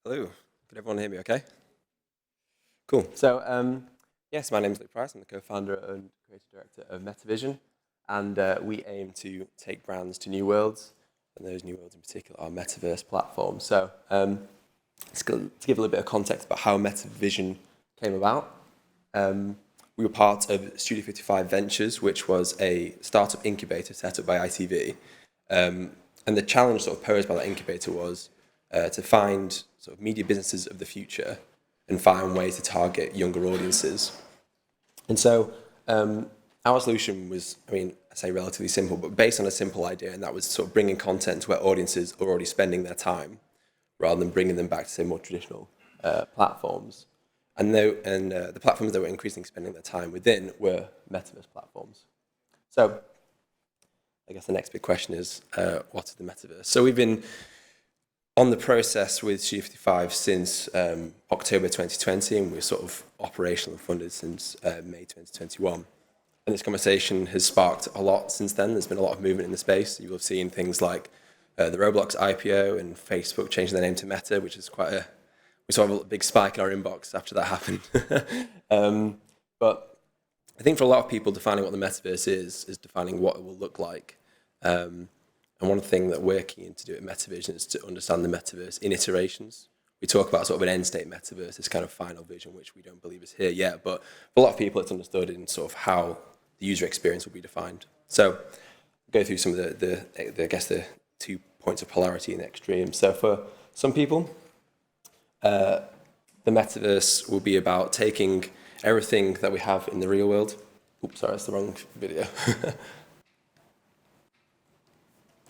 Hello, can everyone hear me okay? Cool. So, yes, my name is Luke Price. I'm the co-founder and creative director of Metavision, and we aim to take brands to new worlds, and those new worlds in particular are metaverse platforms. So, to give a little bit of context about how Metavision came about, we were part of Studio 55 Ventures, which was a startup incubator set up by ITV, and the challenge sort of posed by that incubator was to find sort of media businesses of the future and find ways to target younger audiences. And so our solution was, I say relatively simple, but based on a simple idea, and that was sort of bringing content to where audiences are already spending their time, rather than bringing them back to, say, more traditional platforms. And the platforms that were increasingly spending their time within were metaverse platforms. So I guess the next big question is, what is the metaverse? So we've been on the process with Studio 55 since October 2020, and we're sort of operational and funded since May 2021. And this conversation has sparked a lot since then. There's been a lot of movement in the space. You will have seen things like the Roblox IPO and Facebook changing their name to Meta, which is we saw a big spike in our inbox after that happened. But I think for a lot of people, defining what the metaverse is defining what it will look like. And one thing that we're keen to do at Metavision is to understand the metaverse in iterations. We talk about sort of an end state metaverse, this kind of final vision, which we don't believe is here yet, but for a lot of people it's understood in sort of how the user experience will be defined. So go through some of the 2 points of polarity in the extreme. So for some people, the metaverse will be about taking everything that we have in the real world. Oops, sorry, that's the wrong video.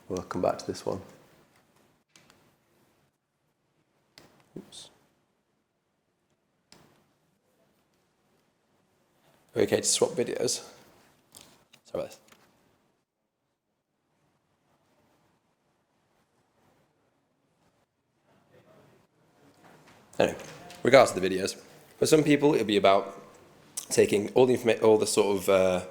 We'll come back to this one. Oops. Okay to swap videos? Sorry about this. Anyway, regardless of the videos, for some people it'll be about taking all the sort of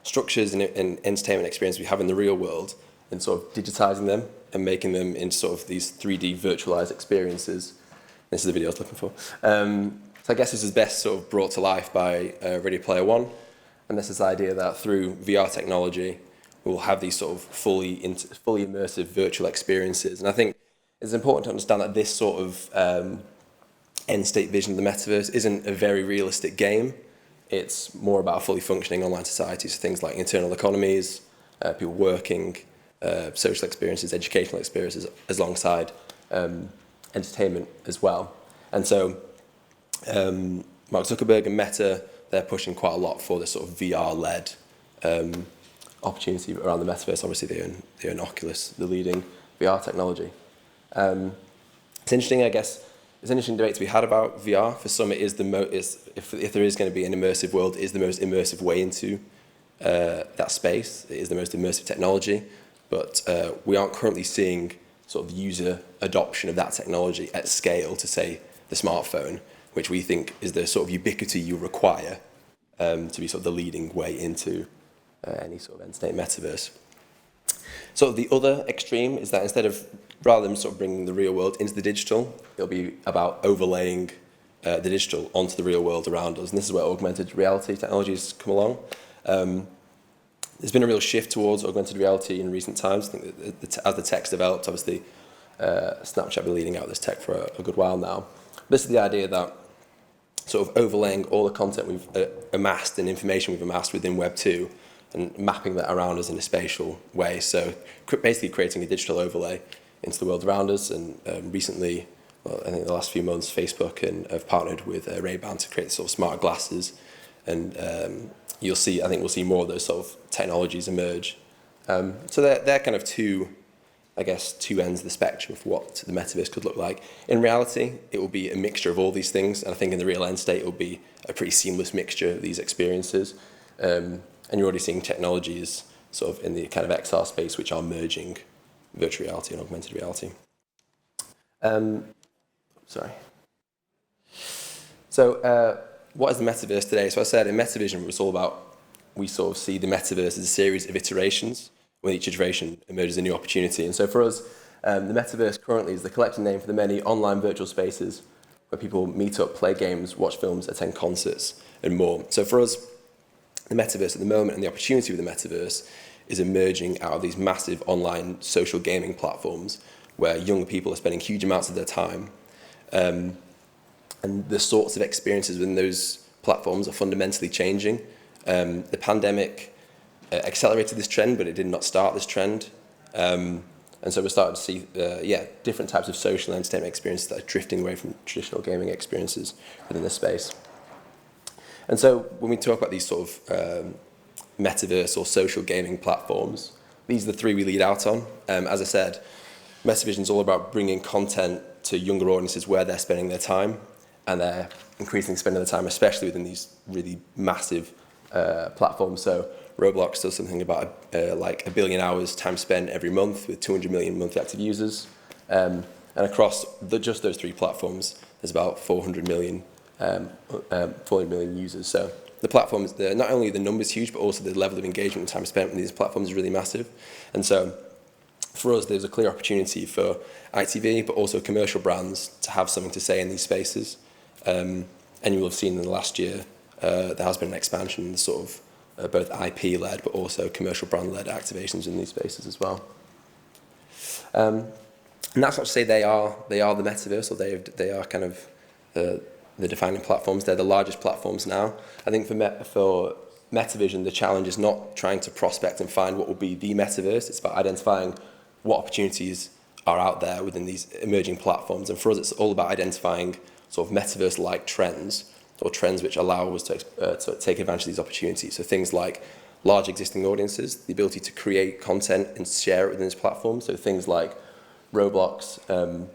structures and entertainment experience we have in the real world and sort of digitizing them and making them into sort of these 3D virtualized experiences. This is the video I was looking for. So I guess this is best sort of brought to life by Ready Player One, and this is the idea that through VR technology, we'll have these sort of fully immersive virtual experiences. And I think it's important to understand that this sort of end state vision of the metaverse isn't a very realistic game. It's more about a fully functioning online society, so things like internal economies, people working, social experiences, educational experiences, alongside entertainment as well. And so Mark Zuckerberg and Meta, they're pushing quite a lot for this sort of VR-led opportunity around the metaverse. Obviously, they own Oculus, the leading VR technology. It's interesting, I guess. It's an interesting debate to be had about VR. For some, it is if there is going to be an immersive world, it is the most immersive way into that space. It is the most immersive technology. But we aren't currently seeing sort of user adoption of that technology at scale to, say, the smartphone, which we think is the sort of ubiquity you require to be sort of the leading way into any sort of end-state metaverse. So the other extreme is that rather than sort of bringing the real world into the digital, it'll be about overlaying the digital onto the real world around us. And this is where augmented reality technologies come along. There's been a real shift towards augmented reality in recent times. I think that as the tech's developed, obviously, Snapchat has been leading out this tech for a good while now. This is the idea that sort of overlaying all the content we've amassed and information we've amassed within Web 2 and mapping that around us in a spatial way. So basically creating a digital overlay into the world around us. And recently, I think the last few months, Facebook have partnered with Ray-Ban to create sort of smart glasses. And I think we'll see more of those sort of technologies emerge. So they're kind of two ends of the spectrum of what the metaverse could look like. In reality, it will be a mixture of all these things. And I think in the real end state, it will be a pretty seamless mixture of these experiences. And you're already seeing technologies sort of in the kind of XR space, which are merging virtual reality and augmented reality. So what is the metaverse today? So I said in Metavision, it's all about, we sort of see the metaverse as a series of iterations, where each iteration emerges a new opportunity. And so for us, The Metaverse currently is the collective name for the many online virtual spaces where people meet up, play games, watch films, attend concerts, and more. So for us, the Metaverse at the moment and the opportunity with the Metaverse is emerging out of these massive online social gaming platforms where young people are spending huge amounts of their time. And the sorts of experiences within those platforms are fundamentally changing. The pandemic accelerated this trend, but it did not start this trend. And so we're starting to see, different types of social and entertainment experiences that are drifting away from traditional gaming experiences within this space. And so when we talk about these sort of metaverse or social gaming platforms, these are the three we lead out on. As I said, Metavision is all about bringing content to younger audiences where they're spending their time, and they're increasingly spending their time, especially within these really massive platforms. So Roblox does something about like 1 billion hours time spent every month with 200 million monthly active users. And across just those three platforms, there's about 400 million users. So the platforms, not only the numbers huge, but also the level of engagement and time spent on these platforms is really massive. And so for us, there's a clear opportunity for ITV, but also commercial brands to have something to say in these spaces. And you will have seen in the last year, there has been an expansion in the sort of both IP-led, but also commercial brand-led activations in these spaces as well. And that's not to say they are the metaverse, or they are kind of the defining platforms. They're the largest platforms now. I think for Metavision, the challenge is not trying to prospect and find what will be the metaverse. It's about identifying what opportunities are out there within these emerging platforms. And for us, it's all about identifying sort of metaverse-like trends, or trends which allow us to take advantage of these opportunities. So things like large existing audiences, the ability to create content and share it within this platform. So things like Roblox and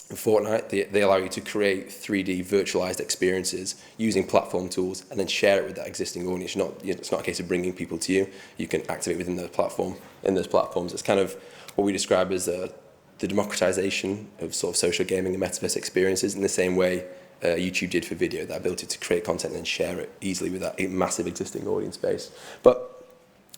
Fortnite, they allow you to create 3D virtualized experiences using platform tools and then share it with that existing audience. It's not a case of bringing people to you. You can activate within the platform, in those platforms. It's kind of what we describe as the democratization of sort of social gaming and metaverse experiences in the same way YouTube did for video, that ability to create content and then share it easily with that massive existing audience base. But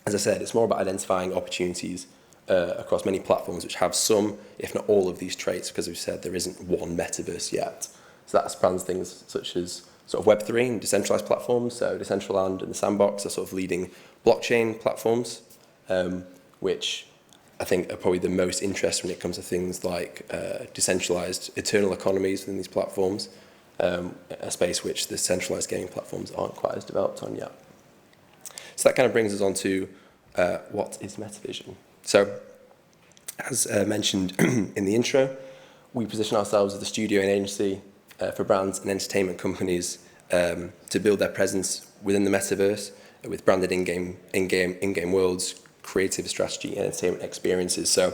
as I said, it's more about identifying opportunities across many platforms which have some, if not all of these traits, because we've said there isn't one metaverse yet. So that spans things such as sort of Web3 and decentralized platforms. So Decentraland and the Sandbox are sort of leading blockchain platforms, which I think are probably the most interest when it comes to things like decentralized eternal economies within these platforms, a space which the centralized gaming platforms aren't quite as developed on yet. So that kind of brings us on to what is Metavision. So as mentioned in the intro, we position ourselves as a studio and agency for brands and entertainment companies to build their presence within the metaverse with branded in-game worlds, creative strategy, and entertainment experiences. So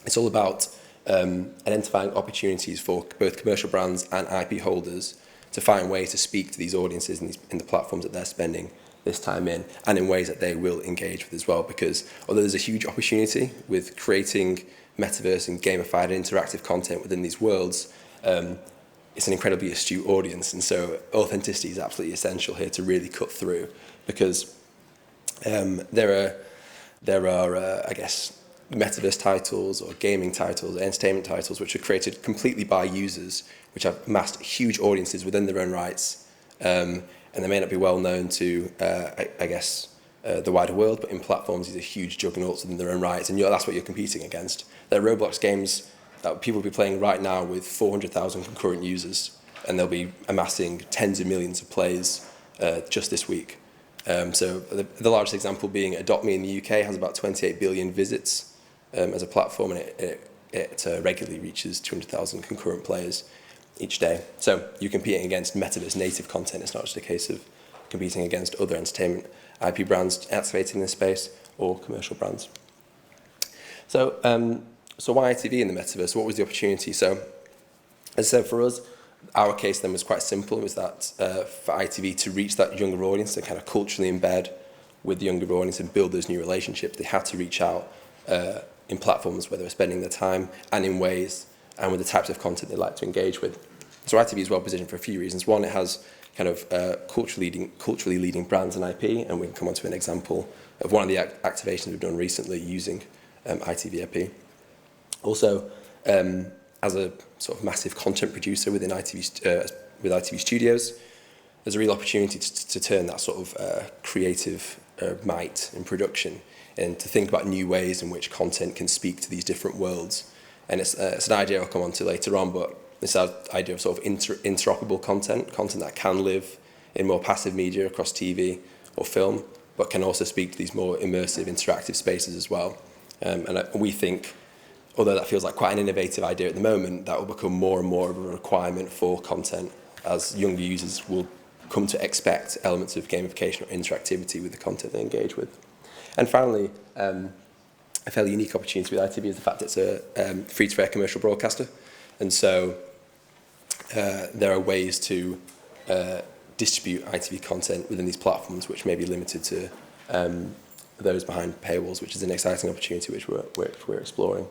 it's all about identifying opportunities for both commercial brands and IP holders to find ways to speak to these audiences in the platforms that they're spending this time in, and in ways that they will engage with as well. Because although there's a huge opportunity with creating metaverse and gamified and interactive content within these worlds, it's an incredibly astute audience, and so authenticity is absolutely essential here to really cut through. Because there are I guess, metaverse titles or gaming titles, or entertainment titles, which are created completely by users, which have amassed huge audiences within their own rights, and they may not be well known to, the wider world, but in platforms, these are huge juggernauts within their own rights, and that's what you're competing against. There are Roblox games that people will be playing right now with 400,000 concurrent users, and they'll be amassing tens of millions of plays just this week. So the largest example being Adopt Me in the UK has about 28 billion visits as a platform, and it regularly reaches 200,000 concurrent players each day. So you're competing against metaverse native content. It's not just a case of competing against other entertainment IP brands activating this space or commercial brands. So why ITV in the metaverse? What was the opportunity? So as I said, for us, our case then was quite simple. It was that for ITV to reach that younger audience, to kind of culturally embed with the younger audience and build those new relationships, they had to reach out in platforms where they were spending their time and in ways and with the types of content they like to engage with. So ITV is well positioned for a few reasons. One, it has kind of culturally leading brands and IP, and we can come on to an example of one of the activations we've done recently using ITV IP. Also, as a sort of massive content producer within with ITV Studios, there's a real opportunity to turn that sort of creative might in production and to think about new ways in which content can speak to these different worlds. And it's an idea I'll come on to later on, but this idea of sort of interoperable content that can live in more passive media across TV or film, but can also speak to these more immersive, interactive spaces as well. And we think, although that feels like quite an innovative idea at the moment, that will become more and more of a requirement for content as younger users will come to expect elements of gamification or interactivity with the content they engage with. And finally, a fairly unique opportunity with ITV is the fact it's a free-to-air commercial broadcaster. And so there are ways to distribute ITV content within these platforms which may be limited to those behind paywalls, which is an exciting opportunity which we're exploring.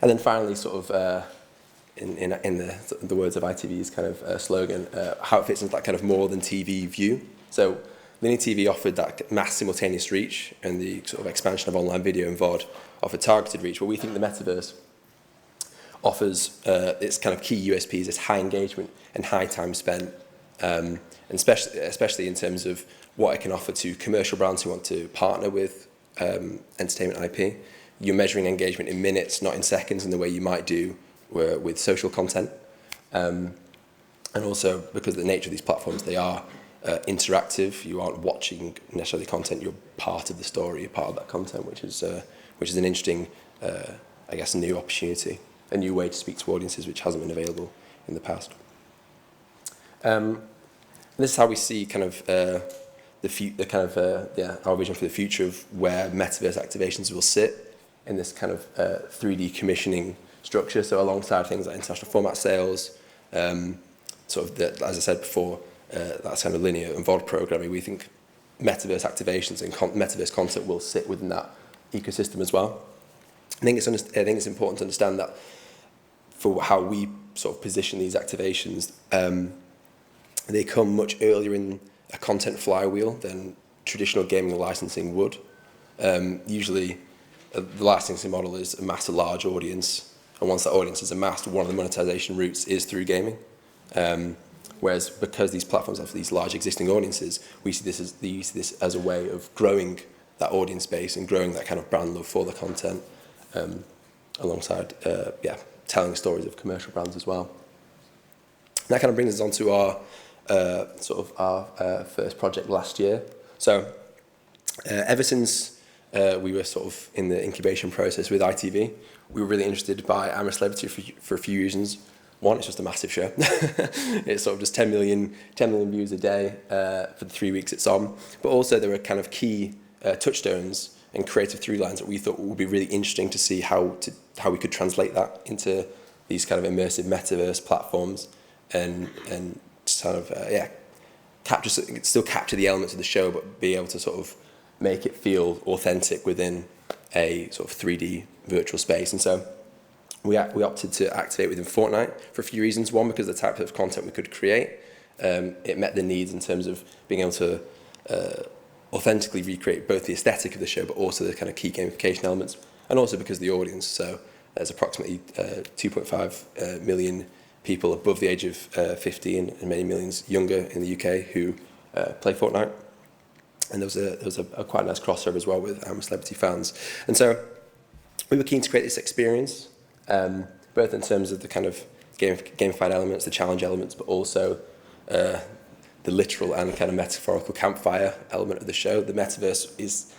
And then finally, sort of in the words of ITV's kind of slogan, how it fits into that kind of more than TV view. So linear TV offered that mass simultaneous reach, and the sort of expansion of online video and VOD offered targeted reach. But we think the metaverse offers its kind of key USPs is high engagement and high time spent, and especially in terms of what it can offer to commercial brands who want to partner with entertainment IP. You're measuring engagement in minutes, not in seconds, in the way you might do with social content. And also, because of the nature of these platforms, they are interactive. You aren't watching necessarily content, you're part of the story, you're part of that content, which is an interesting, I guess, new opportunity, a new way to speak to audiences which hasn't been available in the past. This is how we see kind of our vision for the future of where metaverse activations will sit in this kind of 3D commissioning structure. So alongside things like international format sales, sort of as I said before, that's kind of linear and VOD programming. We think metaverse activations and metaverse content will sit within that ecosystem as well. I think it's important to understand that for how we sort of position these activations, they come much earlier in a content flywheel than traditional gaming licensing would. Usually, the licensing model is amass a large audience, and once that audience is amassed, one of the monetization routes is through gaming. Whereas because these platforms have these large existing audiences, they use this as a way of growing that audience base and growing that kind of brand love for the content, alongside telling stories of commercial brands as well. And that kind of brings us on to our first project last year. So ever since we were sort of in the incubation process with ITV, we were really interested by I'm a Celebrity for a few reasons. One, it's just a massive show. It's sort of just 10 million views a day for the 3 weeks it's on. But also there were kind of key touchstones and creative through lines that we thought would be really interesting to see how we could translate that into these kind of immersive metaverse platforms and sort of still capture the elements of the show, but be able to sort of make it feel authentic within a sort of 3D virtual space. And so we opted to activate within Fortnite for a few reasons. One, because of the type of content we could create, it met the needs in terms of being able to authentically recreate both the aesthetic of the show, but also the kind of key gamification elements, and also because of the audience. So there's approximately 2.5 million people above the age of 15 and many millions younger in the UK who play Fortnite. And there was a quite nice crossover as well with I'm a Celebrity fans. And so we were keen to create this experience, both in terms of the kind of gamified elements, the challenge elements, but also the literal and kind of metaphorical campfire element of the show. The metaverse is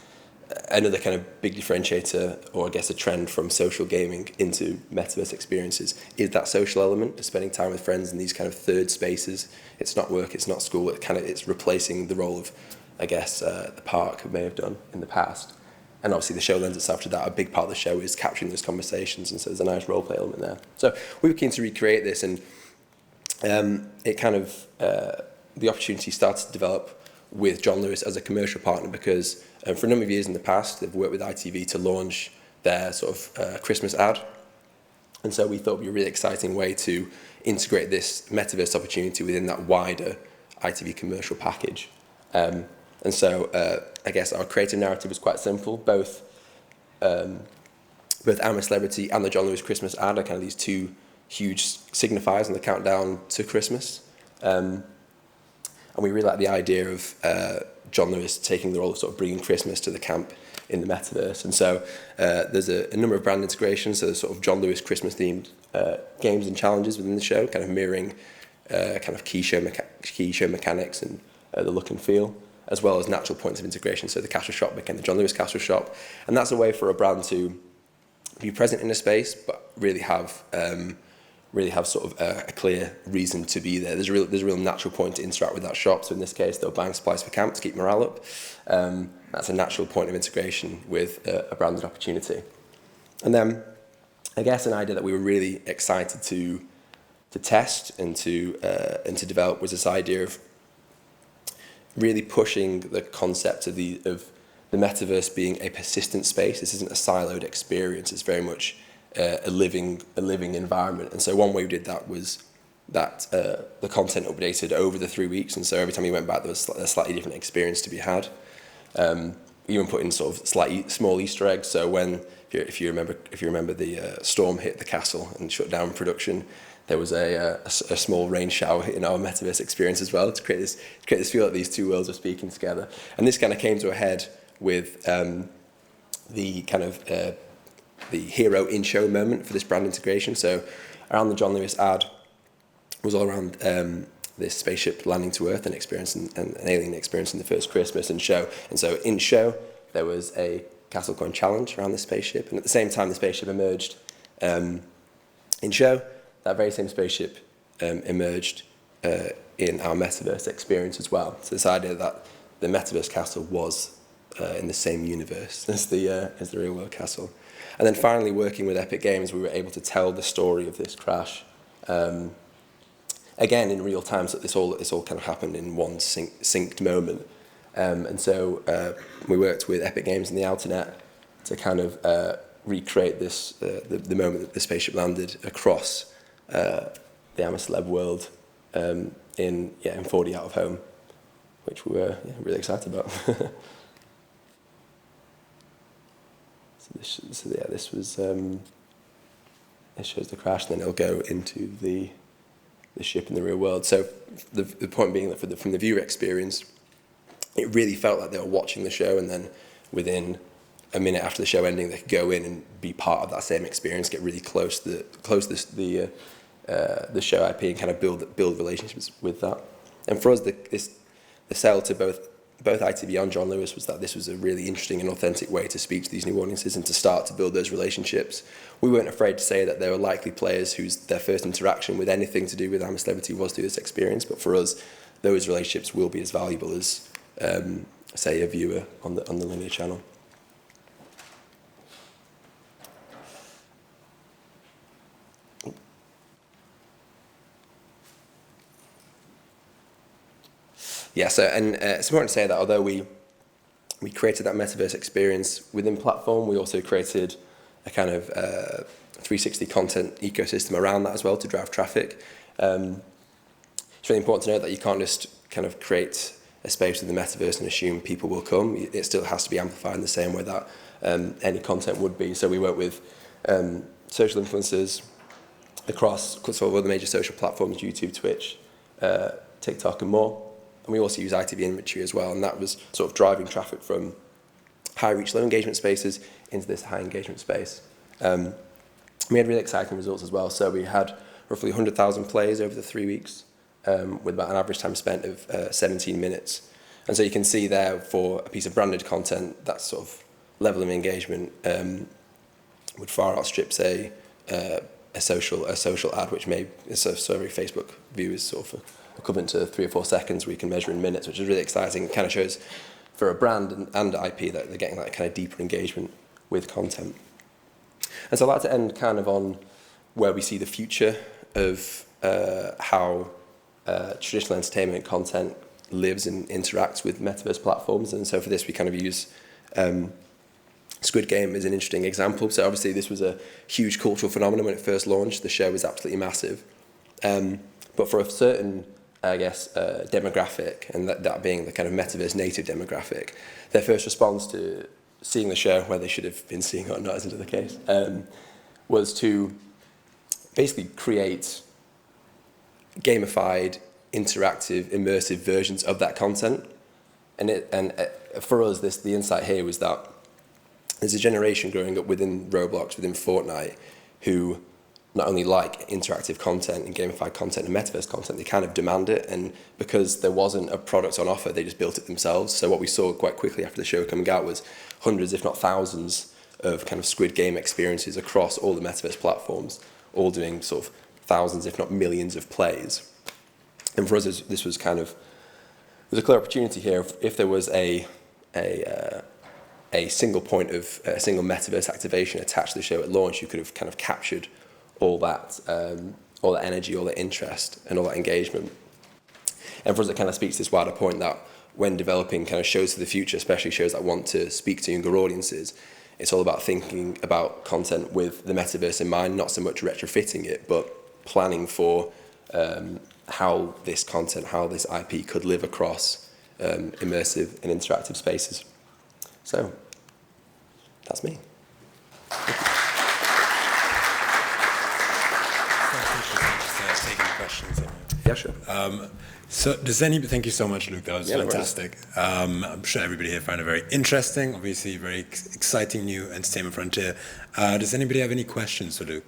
another kind of big differentiator, or I guess a trend from social gaming into metaverse experiences, is that social element of spending time with friends in these kind of third spaces. It's not work, it's not school, it's replacing the role of, I guess, the park may have done in the past. And obviously the show lends itself to that. A big part of the show is capturing those conversations, and so there's a nice role play element there. So we were keen to recreate this, and it kind of, the opportunity started to develop with John Lewis as a commercial partner, because for a number of years in the past, they've worked with ITV to launch their sort of Christmas ad. And so we thought it would be a really exciting way to integrate this metaverse opportunity within that wider ITV commercial package. And so I guess our creative narrative was quite simple. Both both I'm a Celebrity and the John Lewis Christmas ad are kind of these two huge signifiers in the countdown to Christmas. And we really like the idea of John Lewis taking the role of sort of bringing Christmas to the camp in the metaverse. And so there's a number of brand integrations, so there's sort of John Lewis Christmas themed games and challenges within the show, kind of mirroring kind of key show mechanics and the look and feel, as well as natural points of integration. So the Castle Shop became the John Lewis Castle Shop. And that's a way for a brand to be present in a space, but really have sort of a clear reason to be there. There's a real natural point to interact with that shop. So in this case, they're buying supplies for camp to keep morale up. That's a natural point of integration with a branded opportunity. And then, I guess an idea that we were really excited to test and to develop was this idea of really pushing the concept of the metaverse being a persistent space. This isn't a siloed experience. It's very much a living environment. And so one way we did that was that the content updated over the 3 weeks, and so every time you went back there was a slightly different experience to be had. Even put in sort of slightly small Easter eggs. So when if you remember the storm hit the castle and shut down production, there was a small rain shower in our metaverse experience as well to create this feel that these two worlds are speaking together. And this kind of came to a head with the kind of the hero in-show moment for this brand integration. So around the John Lewis ad was all around this spaceship landing to Earth and experiencing an alien experience in the first Christmas and show. And so in show, there was a Castle Coin challenge around the spaceship. And at the same time, the spaceship emerged in show. That very same spaceship emerged in our metaverse experience as well. So this idea that the metaverse castle was in the same universe as the real world castle. And then finally, working with Epic Games, we were able to tell the story of this crash. Again, in real time, so this all kind of happened in one synced moment. And so we worked with Epic Games and the Outernet to kind of recreate this the moment that the spaceship landed across the I'm a Celeb world in 4D out of home, which we were really excited about. This was it shows the crash, and then it'll go into the ship in the real world. So the point being that from the viewer experience, it really felt like they were watching the show, and then within a minute after the show ending, they could go in and be part of that same experience, get really close to the show IP, and kind of build relationships with that. And for us, the sell to both ITV and John Lewis was that this was a really interesting and authentic way to speak to these new audiences and to start to build those relationships. We weren't afraid to say that there were likely players whose their first interaction with anything to do with I'm a Celebrity was through this experience, but for us, those relationships will be as valuable as, say, a viewer on the linear channel. Yeah, so and it's important to say that although we created that metaverse experience within platform, we also created a kind of 360 content ecosystem around that as well to drive traffic. It's really important to note that you can't just kind of create a space in the metaverse and assume people will come. It still has to be amplified in the same way that any content would be. So we work with social influencers across sort of all the major social platforms, YouTube, Twitch, TikTok and more. And we also use ITV inventory as well, and that was sort of driving traffic from high reach, low engagement spaces into this high engagement space. We had really exciting results as well. So we had roughly 100,000 plays over the 3 weeks, with about an average time spent of 17 minutes. And so you can see there for a piece of branded content, that sort of level of engagement would far outstrip, say, a social ad, which may so every Facebook view is sort of equivalent to 3 or 4 seconds. We can measure in minutes, which is really exciting. It kind of shows for a brand and IP that they're getting that kind of deeper engagement with content. And so I'd like to end kind of on where we see the future of how traditional entertainment content lives and interacts with metaverse platforms. And so for this, we kind of use Squid Game as an interesting example. So obviously this was a huge cultural phenomenon when it first launched. The show was absolutely massive. But for a certain, I guess, demographic, and that being the kind of metaverse native demographic, their first response to seeing the show, whether they should have been seeing it or not, isn't it the case, was to basically create gamified, interactive, immersive versions of that content. And for us, the insight here was that there's a generation growing up within Roblox, within Fortnite, who not only like interactive content and gamified content and metaverse content, they kind of demand it. And because there wasn't a product on offer, they just built it themselves. So what we saw quite quickly after the show coming out was hundreds, if not thousands, of kind of Squid Game experiences across all the metaverse platforms, all doing sort of thousands, if not millions of plays. And for us, this was kind of, there's a clear opportunity here. If there was a single point of a single metaverse activation attached to the show at launch, you could have kind of captured all that energy, all that interest, and all that engagement. And for us, it kind of speaks to this wider point that when developing kind of shows for the future, especially shows that want to speak to younger audiences, it's all about thinking about content with the metaverse in mind, not so much retrofitting it, but planning for how this content, how this IP could live across immersive and interactive spaces. So, that's me. Taking questions. Yeah, sure. Thank you so much, Luke. That was fantastic. I'm sure everybody here found it very interesting, obviously very exciting new entertainment frontier. Does anybody have any questions for Luke?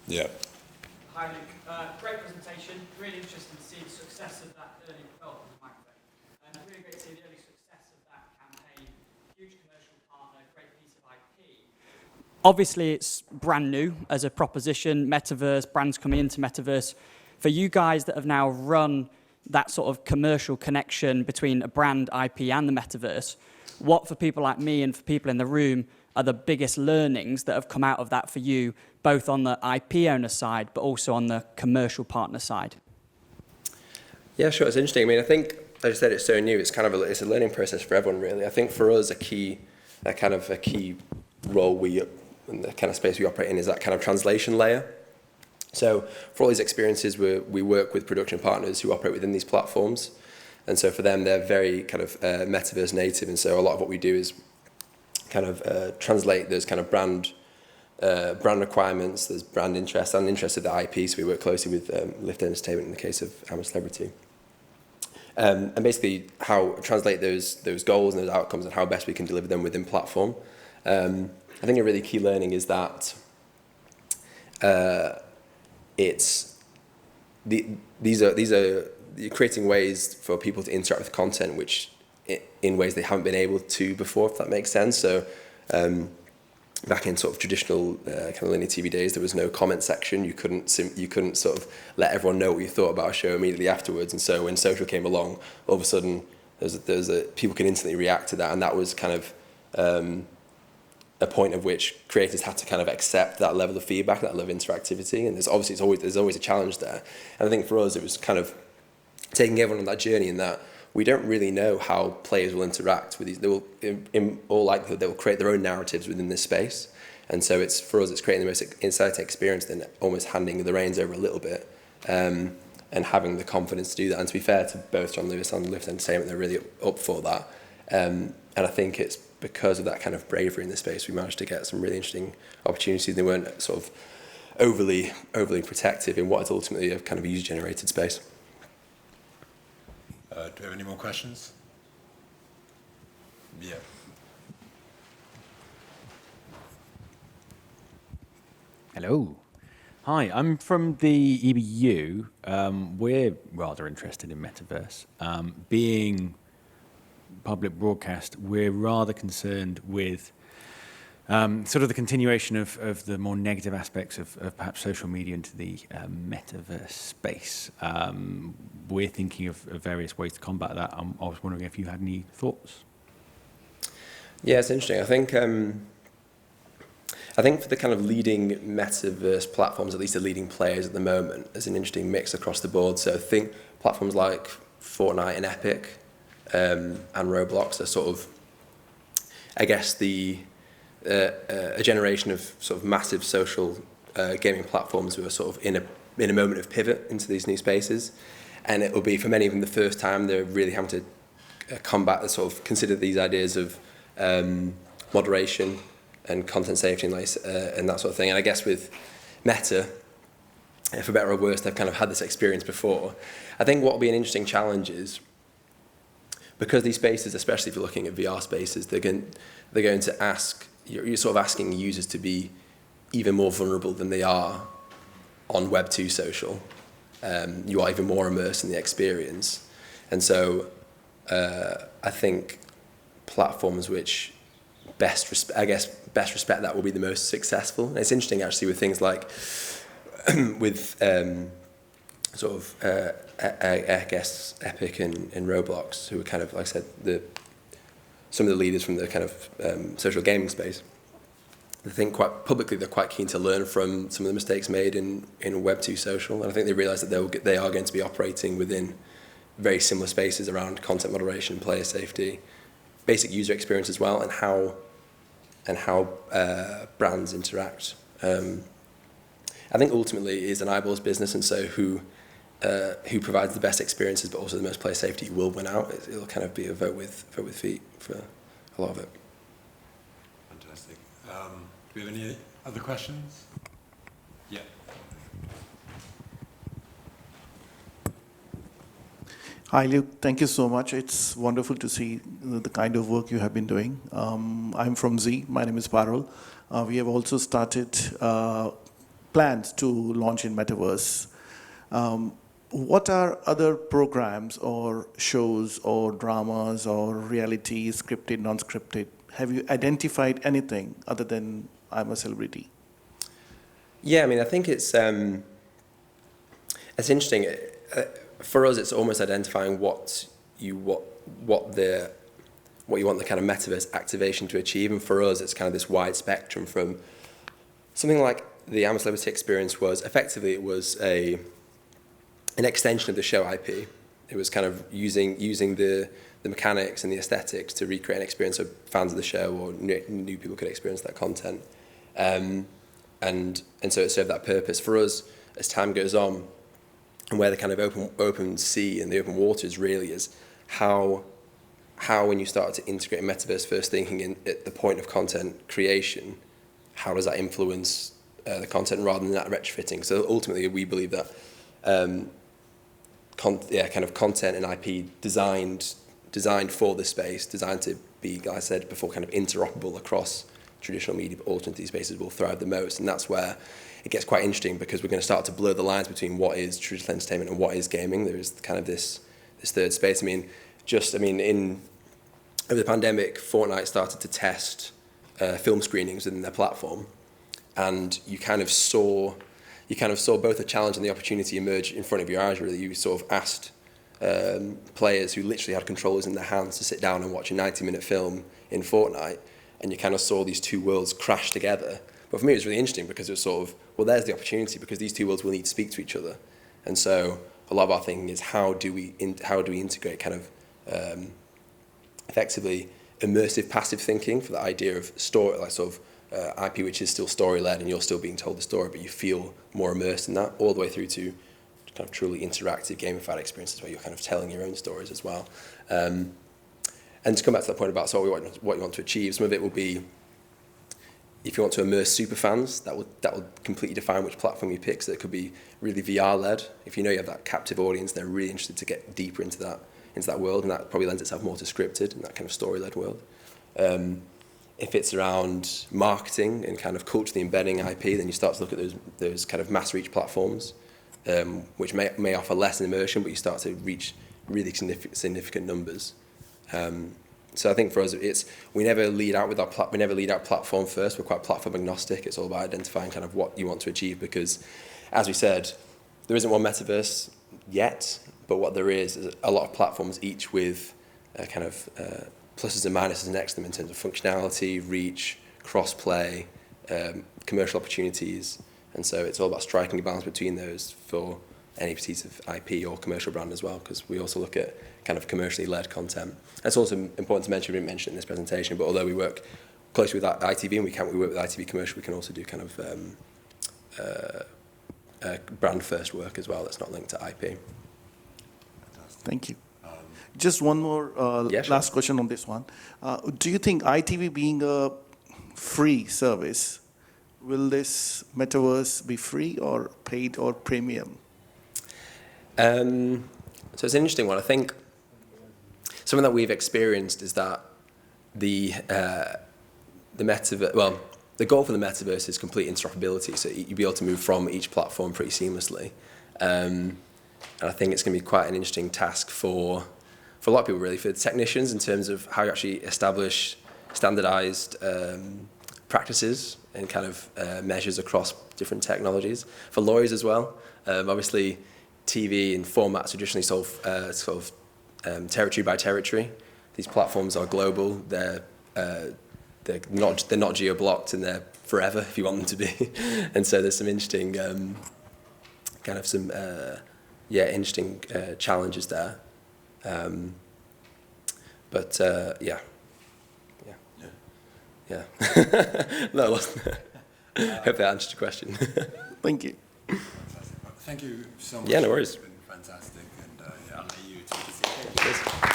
Yeah. Hi, Luke. Great presentation. Really interesting to see the success of that early development of the microphone. And really great to see the early success of that campaign. Huge commercial partner, great piece of IP. Obviously, it's brand new as a proposition, metaverse, brands coming into metaverse. For you guys that have now run that sort of commercial connection between a brand, IP, and the metaverse, what for people like me and for people in the room are the biggest learnings that have come out of that for you, both on the IP owner side, but also on the commercial partner side? Yeah, sure. It's interesting. I mean, I think, as I said, it's so new. It's kind of it's a learning process for everyone, really. I think for us, a key role in the kind of space we operate in is that kind of translation layer. So for all these experiences, we work with production partners who operate within these platforms. And so for them, they're very kind of metaverse native. And so a lot of what we do is kind of translate those kind of brand requirements, there's brand interest and interest of the IP. So we work closely with Lift Entertainment in the case of I'm a Celebrity. And basically how translate those goals and those outcomes and how best we can deliver them within platform. I think a really key learning is that these are you're creating ways for people to interact with content which in ways they haven't been able to before, if that makes sense. So back in sort of traditional kind of linear TV days, there was no comment section. You couldn't sort of let everyone know what you thought about a show immediately afterwards. And so when social came along, all of a sudden people could instantly react to that, and that was kind of a point of which creators had to kind of accept that level of feedback, that level of interactivity. And there's always a challenge there. And I think for us, it was kind of taking everyone on that journey, in that we don't really know how players will interact with these. They will, in all likelihood, they will create their own narratives within this space. And so for us, it's creating the most exciting experience, then almost handing the reins over a little bit, and having the confidence to do that. And to be fair to both John Lewis and Lift Entertainment, they're really up for that. And I think it's because of that kind of bravery in the space, we managed to get some really interesting opportunities. They weren't sort of overly protective in what is ultimately a kind of user-generated space. Do we have any more questions? Yeah. Hello. Hi, I'm from the EBU. We're rather interested in metaverse. Being public broadcast, we're rather concerned with sort of the continuation of the more negative aspects of perhaps social media into the metaverse space. We're thinking of various ways to combat that. I was wondering if you had any thoughts. Yeah, it's interesting. I think for the kind of leading metaverse platforms, at least the leading players at the moment, there's an interesting mix across the board. So I think platforms like Fortnite and Epic and Roblox are sort of, I guess, a generation of sort of massive social gaming platforms who are sort of in a moment of pivot into these new spaces. And it will be, for many of them, the first time they're really having to consider these ideas of moderation and content safety and that sort of thing. And I guess with Meta, for better or worse, they've kind of had this experience before. I think what will be an interesting challenge is, because these spaces, especially if you're looking at VR spaces, they're going to ask, you're sort of asking users to be even more vulnerable than they are on Web 2 social. You are even more immersed in the experience. And so I think platforms which best respect that will be the most successful. And it's interesting actually with things like, with I guess Epic and Roblox, who are kind of, like I said, some of the leaders from the kind of social gaming space. I think quite publicly they're quite keen to learn from some of the mistakes made in Web 2 social, and I think they realise that they are going to be operating within very similar spaces around content moderation, player safety, basic user experience as well, and how brands interact. I think ultimately it is an eyeballs business, and so who provides the best experiences but also the most player safety will win out. It'll kind of be a vote with feet for a lot of it. Fantastic. Do we have any other questions? Yeah. Hi, Luke. Thank you so much. It's wonderful to see the kind of work you have been doing. I'm from Z. My name is Parul. We have also started plans to launch in Metaverse. What are other programs or shows or dramas or reality, scripted, non-scripted? Have you identified anything other than I'm a celebrity? Yeah, I mean, I think it's interesting. For us, it's almost identifying what you want the kind of metaverse activation to achieve, and for us, it's kind of this wide spectrum from something like the I'm a Celebrity experience was effectively it was an extension of the show IP. It was kind of using the mechanics and the aesthetics to recreate an experience so fans of the show or new people could experience that content. And so it served that purpose. For us, as time goes on, and where the kind of open sea and the open waters really is how when you start to integrate metaverse first thinking at the point of content creation, how does that influence the content rather than that retrofitting? So ultimately, we believe that kind of content and IP designed for this space, designed to be, like I said before, kind of interoperable across traditional media, but alternative spaces will thrive the most. And that's where it gets quite interesting, because we're going to start to blur the lines between what is traditional entertainment and what is gaming. There is kind of this third space. Over the pandemic, Fortnite started to test film screenings within their platform, and you kind of saw both a challenge and the opportunity emerge in front of your eyes. Really, you sort of asked players who literally had controllers in their hands to sit down and watch a 90-minute film in Fortnite, and you kind of saw these two worlds crash together. But for me, it was really interesting because it was sort of, well, there's the opportunity, because these two worlds will need to speak to each other. And so a lot of our thinking is how do we integrate kind of effectively immersive passive thinking for the idea of story, like sort of IP which is still story-led and you're still being told the story, but you feel more immersed in that, all the way through to kind of truly interactive gamified experiences where you're kind of telling your own stories as well. And to come back to that point about what you want to achieve, some of it will be, if you want to immerse super fans, that will completely define which platform you pick. So it could be really VR-led. If you know you have that captive audience, they're really interested to get deeper into that world, and that probably lends itself more to scripted and that kind of story-led world. If it's around marketing and kind of culturally embedding IP, then you start to look at those kind of mass reach platforms, which may offer less immersion, but you start to reach really significant numbers. So I think for us, we never lead out platform first. We're quite platform agnostic. It's all about identifying kind of what you want to achieve, because, as we said, there isn't one metaverse yet, but what there is a lot of platforms, each with kind of pluses and minuses next to them in terms of functionality, reach, cross-play, commercial opportunities. And so it's all about striking a balance between those for any piece of IP or commercial brand as well, because we also look at kind of commercially led content. That's also important to mention. We didn't mention it in this presentation, but although we work closely with ITV and we work with ITV commercial, we can also do kind of brand first work as well that's not linked to IP. Thank you. Just one more Yeah, sure. last question on this one. Do you think ITV being a free service, will this metaverse be free or paid or premium? So it's an interesting one. I think something that we've experienced is that the metaverse, well, the goal for the metaverse is complete interoperability, so you'll be able to move from each platform pretty seamlessly. And I think it's going to be quite an interesting task for a lot of people, really, for the technicians, in terms of how you actually establish standardized practices and kind of measures across different technologies. For lawyers as well, obviously TV and formats traditionally sort of territory by territory. These platforms are global. They're not geo-blocked, and they're forever if you want them to be. And so there's some interesting interesting challenges there. Yeah. No, hope that answered your question. Thank you. Fantastic. Thank you so much. Yeah, no worries. It's been fantastic, and I'll let you take the seat. Cheers.